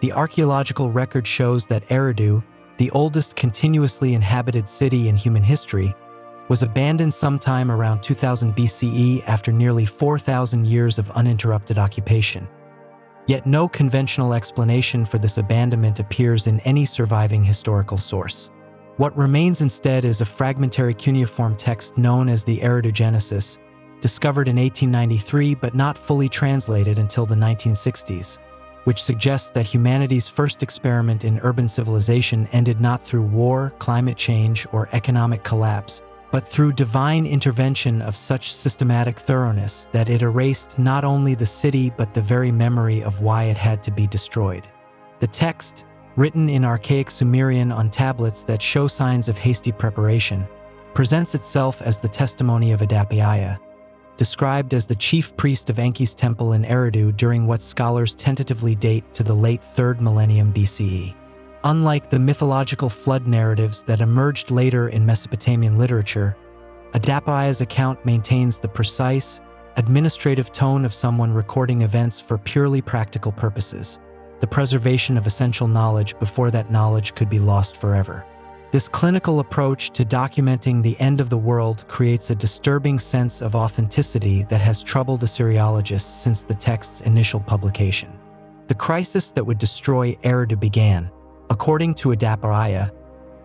The archaeological record shows that Eridu, the oldest continuously inhabited city in human history, was abandoned sometime around 2000 BCE after nearly 4,000 years of uninterrupted occupation. Yet no conventional explanation for this abandonment appears in any surviving historical source. What remains instead is a fragmentary cuneiform text known as the Eridu Genesis, discovered in 1893 but not fully translated until the 1960s, which suggests that humanity's first experiment in urban civilization ended not through war, climate change, or economic collapse, but through divine intervention of such systematic thoroughness that it erased not only the city but the very memory of why it had to be destroyed. The text, written in archaic Sumerian on tablets that show signs of hasty preparation, presents itself as the testimony of Adapiaya, described as the chief priest of Enki's temple in Eridu during what scholars tentatively date to the late 3rd millennium BCE. Unlike the mythological flood narratives that emerged later in Mesopotamian literature, Adapia's account maintains the precise, administrative tone of someone recording events for purely practical purposes, the preservation of essential knowledge before that knowledge could be lost forever. This clinical approach to documenting the end of the world creates a disturbing sense of authenticity that has troubled Assyriologists since the text's initial publication. The crisis that would destroy Eridu began, according to Adapiaya,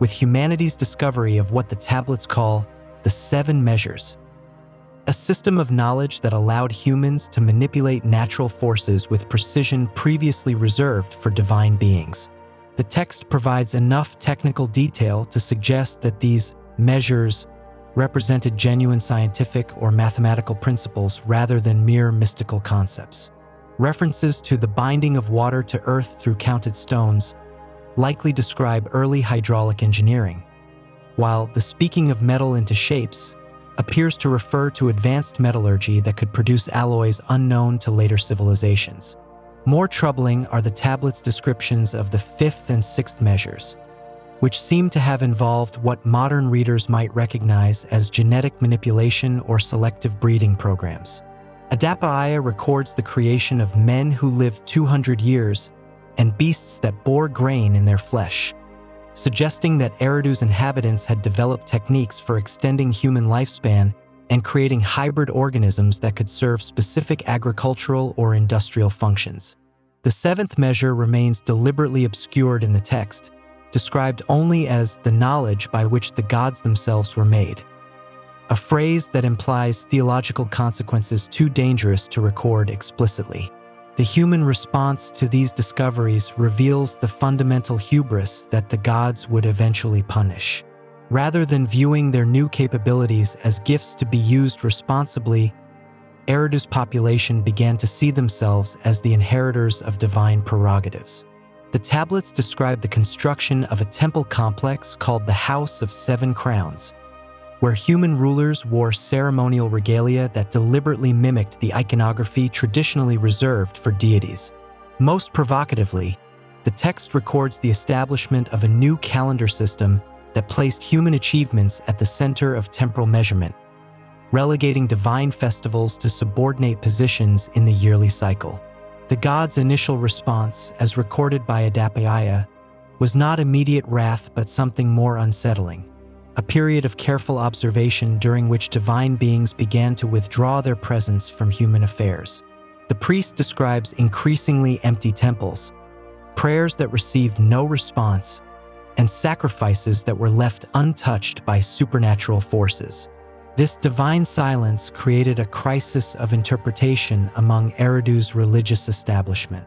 with humanity's discovery of what the tablets call the 7 measures, a system of knowledge that allowed humans to manipulate natural forces with precision previously reserved for divine beings. The text provides enough technical detail to suggest that these measures represented genuine scientific or mathematical principles rather than mere mystical concepts. References to the binding of water to earth through counted stones likely describe early hydraulic engineering, while the speaking of metal into shapes appears to refer to advanced metallurgy that could produce alloys unknown to later civilizations. More troubling are the tablet's descriptions of the 5th and 6th measures, which seem to have involved what modern readers might recognize as genetic manipulation or selective breeding programs. Adapiaya records the creation of men who lived 200 years and beasts that bore grain in their flesh, suggesting that Eridu's inhabitants had developed techniques for extending human lifespan and creating hybrid organisms that could serve specific agricultural or industrial functions. The 7th measure remains deliberately obscured in the text, described only as the knowledge by which the gods themselves were made, a phrase that implies theological consequences too dangerous to record explicitly. The human response to these discoveries reveals the fundamental hubris that the gods would eventually punish. Rather than viewing their new capabilities as gifts to be used responsibly, Eridu's population began to see themselves as the inheritors of divine prerogatives. The tablets describe the construction of a temple complex called the House of 7 Crowns, where human rulers wore ceremonial regalia that deliberately mimicked the iconography traditionally reserved for deities. Most provocatively, the text records the establishment of a new calendar system that placed human achievements at the center of temporal measurement, relegating divine festivals to subordinate positions in the yearly cycle. The gods' initial response, as recorded by Adapiaya, was not immediate wrath but something more unsettling, a period of careful observation during which divine beings began to withdraw their presence from human affairs. The priest describes increasingly empty temples, prayers that received no response, and sacrifices that were left untouched by supernatural forces. This divine silence created a crisis of interpretation among Eridu's religious establishment.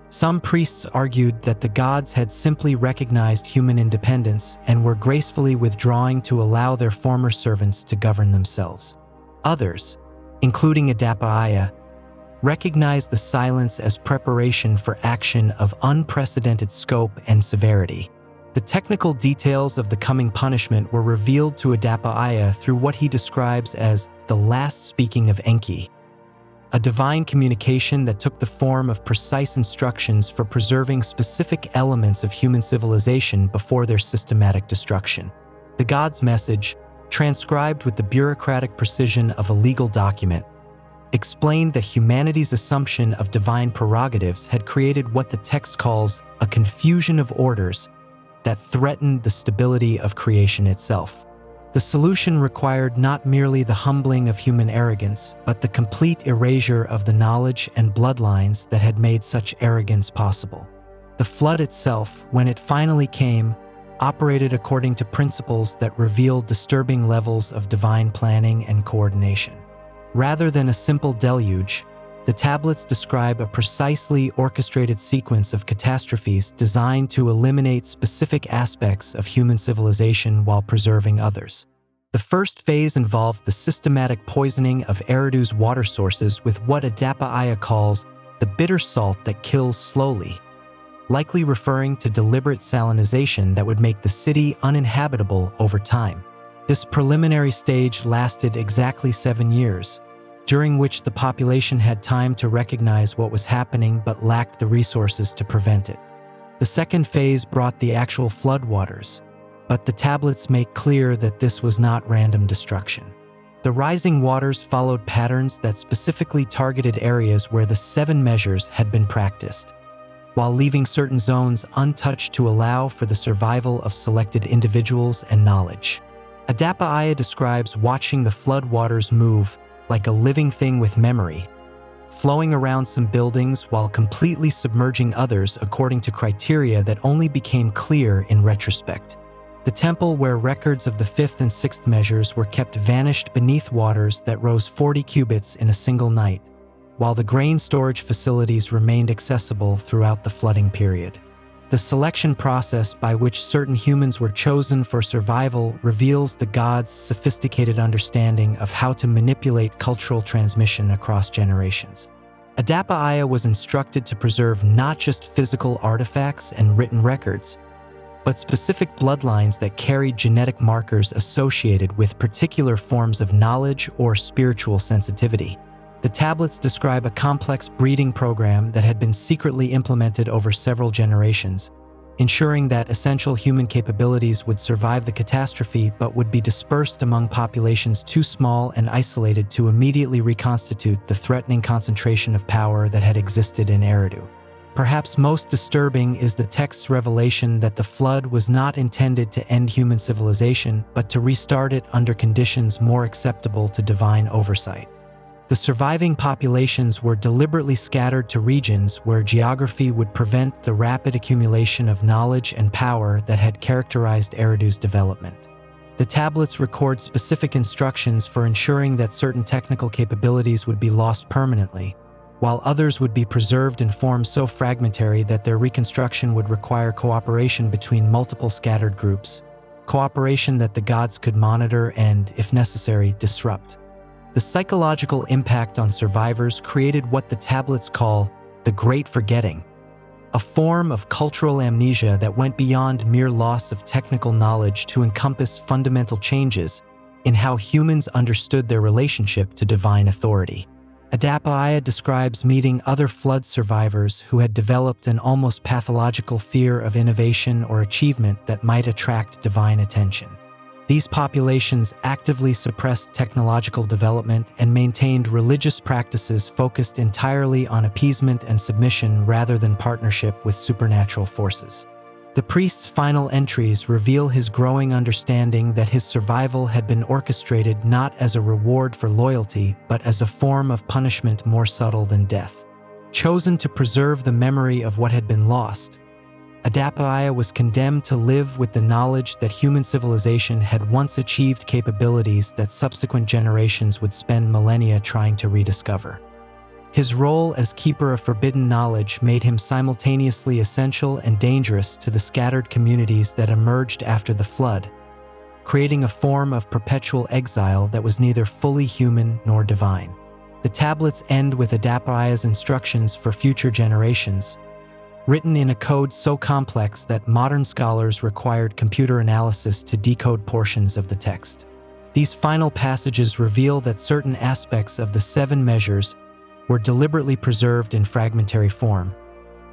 Some priests argued that the gods had simply recognized human independence and were gracefully withdrawing to allow their former servants to govern themselves. Others, including Adapiaya, recognized the silence as preparation for action of unprecedented scope and severity. The technical details of the coming punishment were revealed to Adapiaya through what he describes as the last speaking of Enki, a divine communication that took the form of precise instructions for preserving specific elements of human civilization before their systematic destruction. The god's message, transcribed with the bureaucratic precision of a legal document, explained that humanity's assumption of divine prerogatives had created what the text calls a confusion of orders that threatened the stability of creation itself. The solution required not merely the humbling of human arrogance, but the complete erasure of the knowledge and bloodlines that had made such arrogance possible. The flood itself, when it finally came, operated according to principles that revealed disturbing levels of divine planning and coordination. Rather than a simple deluge, the tablets describe a precisely orchestrated sequence of catastrophes designed to eliminate specific aspects of human civilization while preserving others. The first phase involved the systematic poisoning of Eridu's water sources with what Adapa-aya calls the bitter salt that kills slowly, likely referring to deliberate salinization that would make the city uninhabitable over time. This preliminary stage lasted exactly 7 years, during which the population had time to recognize what was happening but lacked the resources to prevent it. The second phase brought the actual floodwaters, but the tablets make clear that this was not random destruction. The rising waters followed patterns that specifically targeted areas where the 7 measures had been practiced, while leaving certain zones untouched to allow for the survival of selected individuals and knowledge. Adapa-aya describes watching the floodwaters move like a living thing with memory, flowing around some buildings while completely submerging others according to criteria that only became clear in retrospect. The temple where records of the 5th and 6th measures were kept vanished beneath waters that rose 40 cubits in a single night, while the grain storage facilities remained accessible throughout the flooding period. The selection process by which certain humans were chosen for survival reveals the gods' sophisticated understanding of how to manipulate cultural transmission across generations. Adapa-aya was instructed to preserve not just physical artifacts and written records, but specific bloodlines that carried genetic markers associated with particular forms of knowledge or spiritual sensitivity. The tablets describe a complex breeding program that had been secretly implemented over several generations, ensuring that essential human capabilities would survive the catastrophe but would be dispersed among populations too small and isolated to immediately reconstitute the threatening concentration of power that had existed in Eridu. Perhaps most disturbing is the text's revelation that the flood was not intended to end human civilization, but to restart it under conditions more acceptable to divine oversight. The surviving populations were deliberately scattered to regions where geography would prevent the rapid accumulation of knowledge and power that had characterized Eridu's development. The tablets record specific instructions for ensuring that certain technical capabilities would be lost permanently, while others would be preserved in forms so fragmentary that their reconstruction would require cooperation between multiple scattered groups, cooperation that the gods could monitor and, if necessary, disrupt. The psychological impact on survivors created what the tablets call the Great Forgetting, a form of cultural amnesia that went beyond mere loss of technical knowledge to encompass fundamental changes in how humans understood their relationship to divine authority. Adapa-aya describes meeting other flood survivors who had developed an almost pathological fear of innovation or achievement that might attract divine attention. These populations actively suppressed technological development and maintained religious practices focused entirely on appeasement and submission rather than partnership with supernatural forces. The priest's final entries reveal his growing understanding that his survival had been orchestrated not as a reward for loyalty, but as a form of punishment more subtle than death. Chosen to preserve the memory of what had been lost, Adapa-aya was condemned to live with the knowledge that human civilization had once achieved capabilities that subsequent generations would spend millennia trying to rediscover. His role as keeper of forbidden knowledge made him simultaneously essential and dangerous to the scattered communities that emerged after the flood, creating a form of perpetual exile that was neither fully human nor divine. The tablets end with Adapa-aya's instructions for future generations, written in a code so complex that modern scholars required computer analysis to decode portions of the text. These final passages reveal that certain aspects of the 7 measures were deliberately preserved in fragmentary form,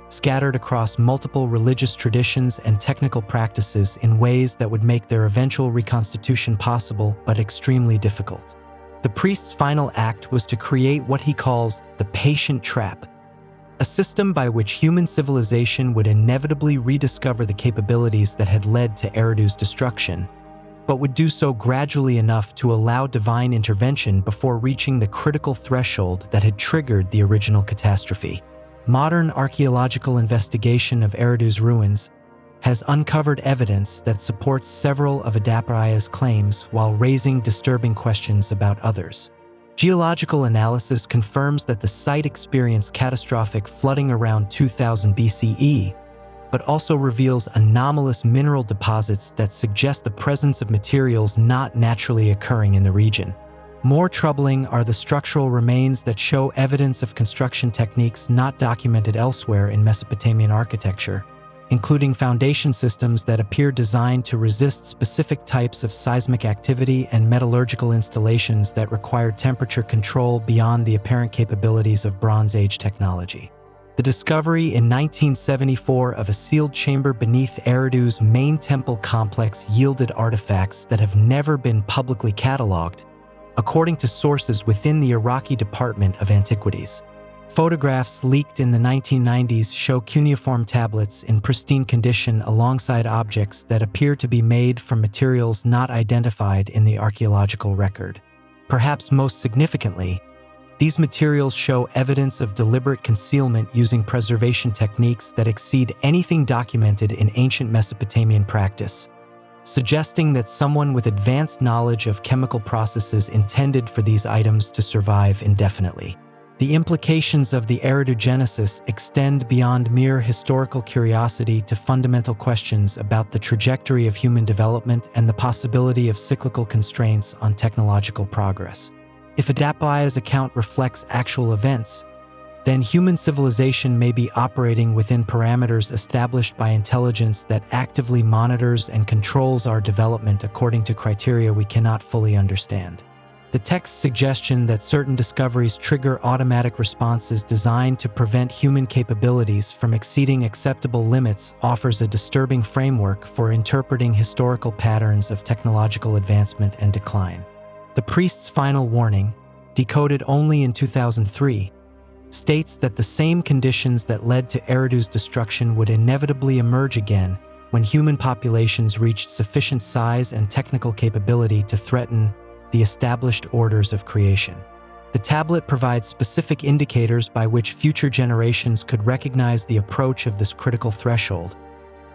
scattered across multiple religious traditions and technical practices in ways that would make their eventual reconstitution possible but extremely difficult. The priest's final act was to create what he calls the patient trap, a system by which human civilization would inevitably rediscover the capabilities that had led to Eridu's destruction, but would do so gradually enough to allow divine intervention before reaching the critical threshold that had triggered the original catastrophe. Modern archaeological investigation of Eridu's ruins has uncovered evidence that supports several of Adaparaya's claims while raising disturbing questions about others. Geological analysis confirms that the site experienced catastrophic flooding around 2000 BCE, but also reveals anomalous mineral deposits that suggest the presence of materials not naturally occurring in the region. More troubling are the structural remains that show evidence of construction techniques not documented elsewhere in Mesopotamian architecture, including foundation systems that appear designed to resist specific types of seismic activity and metallurgical installations that require temperature control beyond the apparent capabilities of Bronze Age technology. The discovery in 1974 of a sealed chamber beneath Eridu's main temple complex yielded artifacts that have never been publicly cataloged, according to sources within the Iraqi Department of Antiquities. Photographs leaked in the 1990s show cuneiform tablets in pristine condition alongside objects that appear to be made from materials not identified in the archaeological record. Perhaps most significantly, these materials show evidence of deliberate concealment using preservation techniques that exceed anything documented in ancient Mesopotamian practice, suggesting that someone with advanced knowledge of chemical processes intended for these items to survive indefinitely. The implications of the Eridu Genesis extend beyond mere historical curiosity to fundamental questions about the trajectory of human development and the possibility of cyclical constraints on technological progress. If Adaparaya's account reflects actual events, then human civilization may be operating within parameters established by intelligence that actively monitors and controls our development according to criteria we cannot fully understand. The text's suggestion that certain discoveries trigger automatic responses designed to prevent human capabilities from exceeding acceptable limits offers a disturbing framework for interpreting historical patterns of technological advancement and decline. The priest's final warning, decoded only in 2003, states that the same conditions that led to Eridu's destruction would inevitably emerge again when human populations reached sufficient size and technical capability to threaten the established orders of creation. The tablet provides specific indicators by which future generations could recognize the approach of this critical threshold,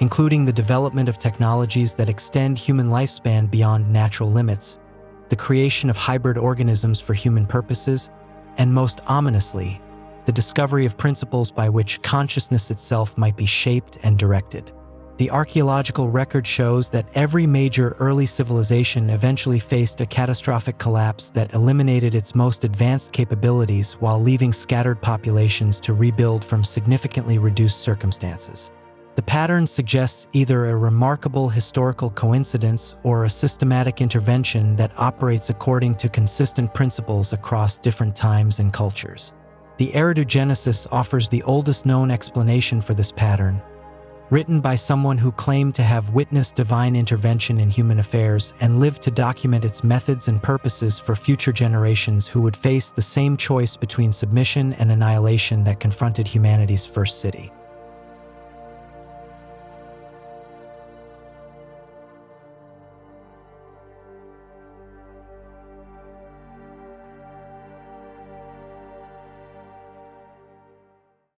including the development of technologies that extend human lifespan beyond natural limits, the creation of hybrid organisms for human purposes, and most ominously, the discovery of principles by which consciousness itself might be shaped and directed. The archaeological record shows that every major early civilization eventually faced a catastrophic collapse that eliminated its most advanced capabilities while leaving scattered populations to rebuild from significantly reduced circumstances. The pattern suggests either a remarkable historical coincidence or a systematic intervention that operates according to consistent principles across different times and cultures. The Eridu Genesis offers the oldest known explanation for this pattern, written by someone who claimed to have witnessed divine intervention in human affairs and lived to document its methods and purposes for future generations who would face the same choice between submission and annihilation that confronted humanity's first city.